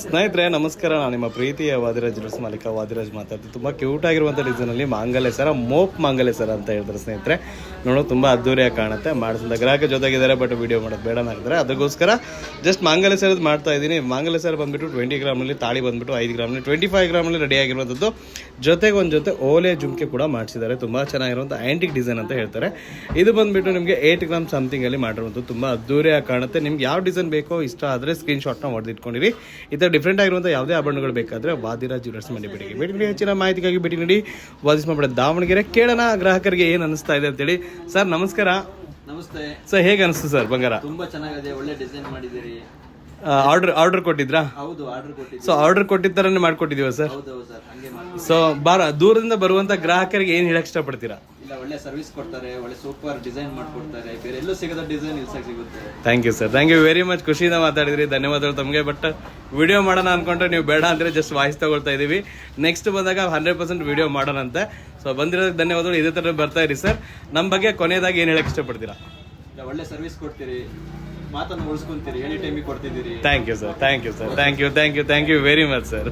ಸ್ನೇಹಿತರೆ ನಮಸ್ಕಾರ, ನಾನು ನಿಮ್ಮ ಪ್ರೀತಿಯ ವಾದಿರಾಜ್ ಜ್ಯುವೆಲ್ಸ್ ಮಾಲೀಕ ವಾದಿರಾಜ್ ಮಾತಾಡ್ತೀನಿ. ತುಂಬ ಕ್ಯೂಟ್ ಆಗಿರುವಂಥ ಡಿಸೈನಲ್ಲಿ ಮಾಂಗಲ್ಯ ಸರ, ಮೋಪ್ ಮಾಂಗಲ್ಯ ಸರ ಅಂತ ಹೇಳ್ತಾರೆ ಸ್ನೇಹಿತರೆ. ನೋಡೋದು ತುಂಬ ಅದ್ದೂರಿಯಾಗಿ ಕಾಣುತ್ತೆ. ಮಾಡಿಸಿದ ಗ್ರಾಹಕ ಜೊತೆಗಿದ್ದಾರೆ, ಬಟ್ ವಿಡಿಯೋ ಮಾಡೋದು ಬೇಡ ಆಗಿದ್ದಾರೆ. ಅದಕ್ಕೋಸ್ಕರ ಜಸ್ಟ್ ಮಾಂಗಲ್ಯ ಸರ್ ಮಾಡ್ತಾ ಇದ್ದೀನಿ. ಮಾಂಗಲ್ಯ ಸರ್ ಬಂದುಬಿಟ್ಟು 20 ಗ್ರಾಮ್ನಲ್ಲಿ, ತಾಳಿ ಬಂದುಬಿಟ್ಟು 5 ಗ್ರಾಮ್ನಲ್ಲಿ, 25 ಗ್ರಾಮ್ನಲ್ಲಿ ರೆಡಿ ಆಗಿರುವಂಥದ್ದು. ಜೊತೆಗೆ ಒಂದು ಜೊತೆ ಓಲೆ ಜುಮ್ಕೆ ಕೂಡ ಮಾಡಿಸಿದ್ದಾರೆ. ತುಂಬ ಚೆನ್ನಾಗಿರುವಂಥ ಆ್ಯಂಟಿಕ್ ಡಿಸೈನ್ ಅಂತ ಹೇಳ್ತಾರೆ. ಇದು ಬಂದುಬಿಟ್ಟು ನಿಮಗೆ 8 ಗ್ರಾಮ್ ಸಮಥಿಂಗಲ್ಲಿ ಮಾಡಿರುವಂಥದ್ದು. ತುಂಬ ಅದ್ದೂರಿಯಾಗಿ ಕಾಣುತ್ತೆ. ನಿಮ್ಗೆ ಯಾವ ಡಿಸೈನ್ ಬೇಕೋ ಇಷ್ಟ ಆದರೆ ಸ್ಕ್ರೀನ್ಶಾಟ್ನ ಹೊಡೆದಿಟ್ಕೊಂಡಿರಿ. ಈ ಥರ ಡಿಫ್ರೆಂಟ್ ಆಗಿರುವಂಥ ಯಾವುದೇ ಆಭರಣಗಳು ಬೇಕಾದರೆ ವಾದಿರಾಜ್ ಜ್ಯುವೆಲ್ಸ್ ಮಾಡಿ ಭೇಟಿ ನೀಡಿ. ಹೆಚ್ಚಿನ ಮಾಹಿತಿಗಾಗಿ ಭೇಟಿ ನೀಡಿ. ವಾದಿಸ್ ಮಾಡ್ಬೇಡ ದಾವಣಗೆರೆ. ಕೇಳೋಣ ಗ್ರಾಹಕರಿಗೆ ಏನು ಅನಿಸ್ತಾ ಇದೆ ಅಂತೇಳಿ. ಸರ್ ನಮಸ್ಕಾರ. ನಮಸ್ತೆ ಸರ್, ಹೇಗೆ ಅನಿಸ್ತು ಸರ್ ಬಂಗಾರ? ತುಂಬಾ ಚೆನ್ನಾಗಿದೆ, ಒಳ್ಳೆ ಡಿಸೈನ್ ಮಾಡಿದಿರಿ. ಆರ್ಡರ್ ಕೊಟ್ಟಿದ್ರಾ? ಹೌದು, ಆರ್ಡರ್ ಕೊಟ್ಟಿದ್ದೀವಿ. ಸೊ ಆರ್ಡರ್ ಕೊಟ್ಟಿದ್ದ ಥರನೇ ಮಾಡ್ಕೊಟ್ಟಿದೀವ ಸರ್? ಹೌದು ಸರ್, ಹಂಗೆ ಮಾಡಿ. ಸೊ ದೂರದಿಂದ ಬರುವಂಥ ಗ್ರಾಹಕರಿಗೆ ಏನು ಹೇಳಕ್ ಇಷ್ಟಪಡ್ತೀರಾ? ಇಲ್ಲ, ಒಳ್ಳೆ ಸರ್ವಿಸ್ ಕೊಡ್ತಾರೆ, ಒಳ್ಳೆ ಸೂಪರ್ ಡಿಸೈನ್ ಮಾಡ್ಕೊಡ್ತಾರೆ. ಬೇರೆ ಎಲ್ಲೂ ಸಿಗದ ಡಿಸೈನ್ ಇಲ್ಲಿ ಸಿಗುತ್ತೆ. Thank you sir, thank you very much. ಖುಷಿಯಿಂದ ಮಾತಾಡಿದ್ರಿ, ಧನ್ಯವಾದಗಳು ತಮಗೆ. ಬಟ್ ವಿಡಿಯೋ ಮಾಡೋಣ ಅನ್ಕೊಂಡ್ರೆ ನೀವು ಬೇಡ ಅಂದರೆ ಜಸ್ಟ್ ವಾಯ್ಸ್ ತಗೊಳ್ತಾ ಇದ್ದೀವಿ. ನೆಕ್ಸ್ಟ್ ಬಂದಾಗ 100% ವಿಡಿಯೋ ಮಾಡೋಣಂತೆ. ಸೊ ಬಂದಿರೋದಕ್ಕೆ ಧನ್ಯವಾದಗಳು. ಇದೇ ಥರ ಬರ್ತಾ ಇರಿ ಸರ್. ನಮ್ಮ ಬಗ್ಗೆ ಕೊನೆಯದಾಗಿ ಏನು ಹೇಳಕ್ಕೆ ಇಷ್ಟಪಡ್ತೀರಾ? ಇಲ್ಲ, ಒಳ್ಳೆ ಸರ್ವಿಸ್ ಕೊಡ್ತೀರಿ, ಮಾತನ್ನು ಉಳಿಸ್ಕೊಂತೀರಿ, ಎನಿ ಟೈಮಿಗೆ ಕೊಡ್ತಿದ್ದೀರಿ. Thank you sir, thank you sir, thank you very much sir.